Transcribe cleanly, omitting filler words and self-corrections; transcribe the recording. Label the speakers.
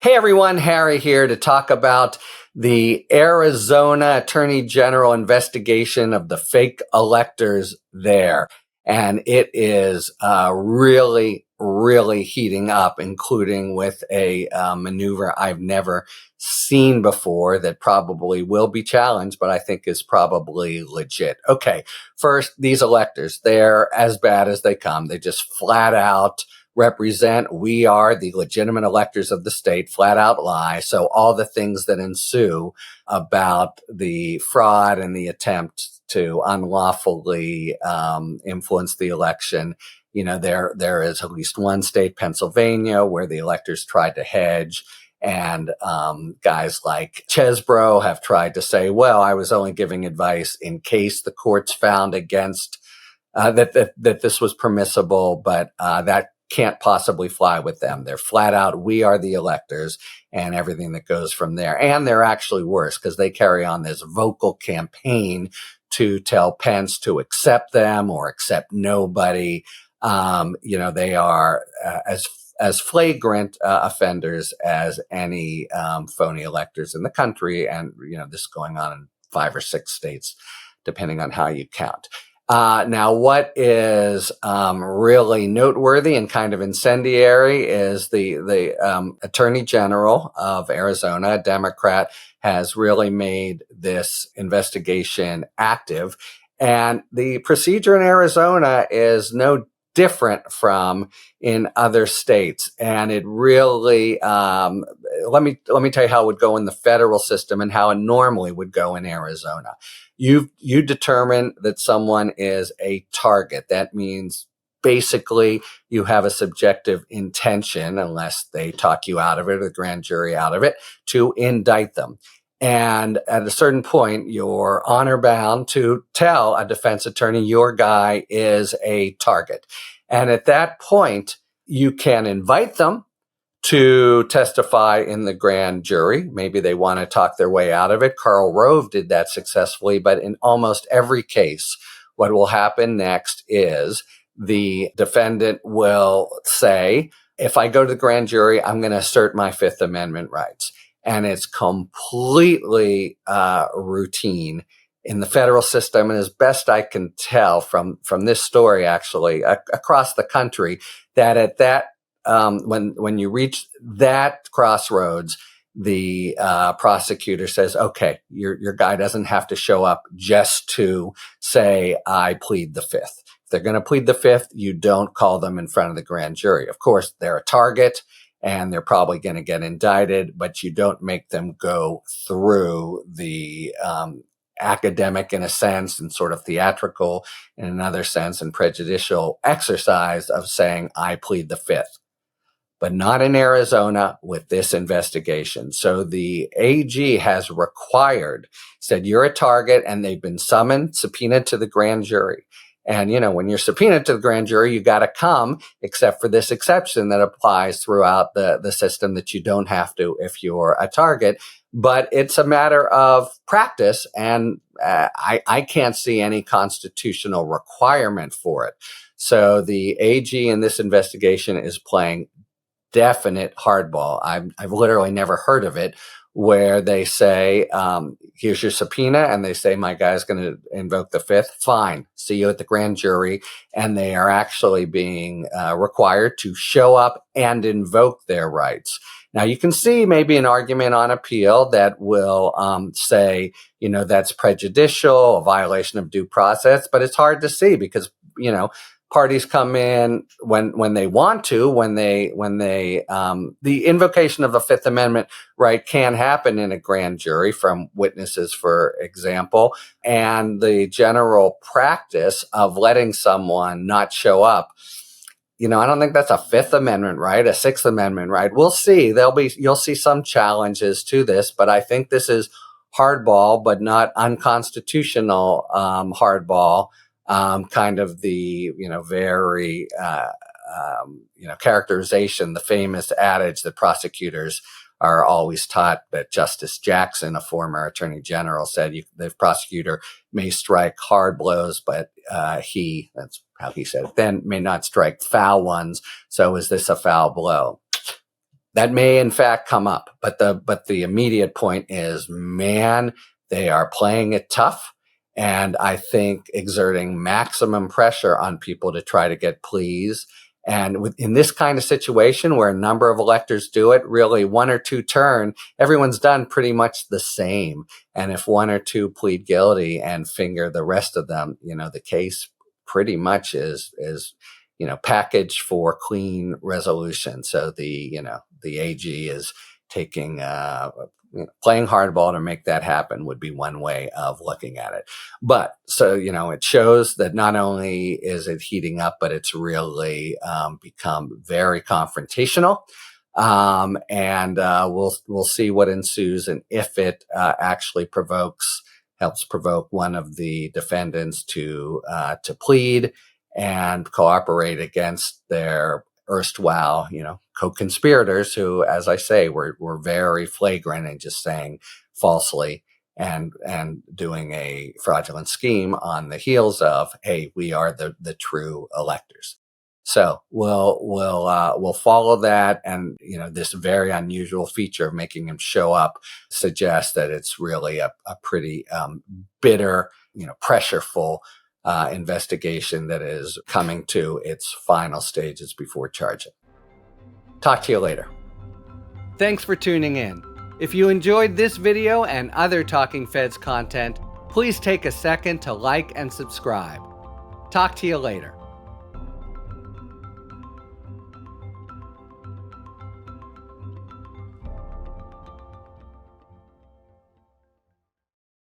Speaker 1: Hey everyone, Harry here to talk about the Arizona Attorney General investigation of the fake electors there. And it is really heating up, including with a maneuver I've never seen before that probably will be challenged, but I think is probably legit. Okay, first, these electors, they're as bad as they come. They just flat out represent, we are the legitimate electors of the state, flat out lie. So all the things that ensue about the fraud and the attempt to unlawfully influence the election, there is at least one state, Pennsylvania, where the electors tried to hedge. And guys like Chesbro have tried to say, well, I was only giving advice in case the courts found against that this was permissible, but that can't possibly fly with them. They're flat out, we are the electors, and everything that goes from there. And they're actually worse because they carry on this vocal campaign to tell Pence to accept them or accept nobody. They are as flagrant offenders as any phony electors in the country. And, this is going on in 5 or 6 states, depending on how you count. Now, what is really noteworthy and kind of incendiary is the Attorney General of Arizona, a Democrat, has really made this investigation active. And the procedure in Arizona is no different from in other states. And it really, let me tell you how it would go in the federal system and how it normally would go in Arizona. You determine that someone is a target. That means basically you have a subjective intention, unless they talk you out of it or the grand jury out of it, to indict them. And at a certain point, you're honor bound to tell a defense attorney your guy is a target. And at that point, you can invite them to testify in the grand jury. Maybe they want to talk their way out of it. Karl Rove did that successfully, but in almost every case, what will happen next is the defendant will say, if I go to the grand jury, I'm going to assert my Fifth Amendment rights. And it's completely routine in the federal system. And as best I can tell from this story, actually, across the country, that at that when you reach that crossroads, the prosecutor says, okay, your guy doesn't have to show up just to say, I plead the Fifth. If they're going to plead the Fifth, you don't call them in front of the grand jury. Of course, they're a target and they're probably going to get indicted, but you don't make them go through the academic in a sense and sort of theatrical in another sense and prejudicial exercise of saying, I plead the Fifth. But not in Arizona with this investigation. So the AG has said you're a target, and they've been subpoenaed to the grand jury. And, when you're subpoenaed to the grand jury, you got to come, except for this exception that applies throughout the system that you don't have to if you're a target. But it's a matter of practice, and I can't see any constitutional requirement for it. So the AG in this investigation is playing definite hardball. I've literally never heard of it, where they say, here's your subpoena, and they say, my guy's going to invoke the Fifth. Fine. See you at the grand jury. And they are actually being required to show up and invoke their rights. Now, you can see maybe an argument on appeal that will say, that's prejudicial, a violation of due process, but it's hard to see because, parties come in when they want to, the invocation of the Fifth Amendment right can happen in a grand jury from witnesses, for example, and the general practice of letting someone not show up, I don't think that's a Fifth Amendment right, a Sixth Amendment right. We'll see. You'll see some challenges to this, but I think this is hardball, but not unconstitutional hardball. Kind of the, very, characterization, the famous adage that prosecutors are always taught, that Justice Jackson, a former attorney general, said the prosecutor may strike hard blows, but that's how he said it then, may not strike foul ones. So is this a foul blow? That may in fact come up, but the immediate point is, man, they are playing it tough. And I think exerting maximum pressure on people to try to get pleas. And in this kind of situation where a number of electors do it, really one or two turn, everyone's done pretty much the same. And if one or two plead guilty and finger the rest of them, the case pretty much is packaged for clean resolution. So the AG is taking playing hardball to make that happen would be one way of looking at it. But so, it shows that not only is it heating up, but it's really become very confrontational. And we'll see what ensues, and if it actually helps provoke one of the defendants to plead and cooperate against their erstwhile, co-conspirators who, as I say, were very flagrant in just saying falsely and doing a fraudulent scheme on the heels of, hey, we are the true electors. So we'll follow that, and this very unusual feature of making him show up suggests that it's really a pretty bitter, pressureful investigation that is coming to its final stages before charging. Talk to you later. Thanks for tuning in. If you enjoyed this video and other Talking Feds content, please take a second to like and subscribe. Talk to you later.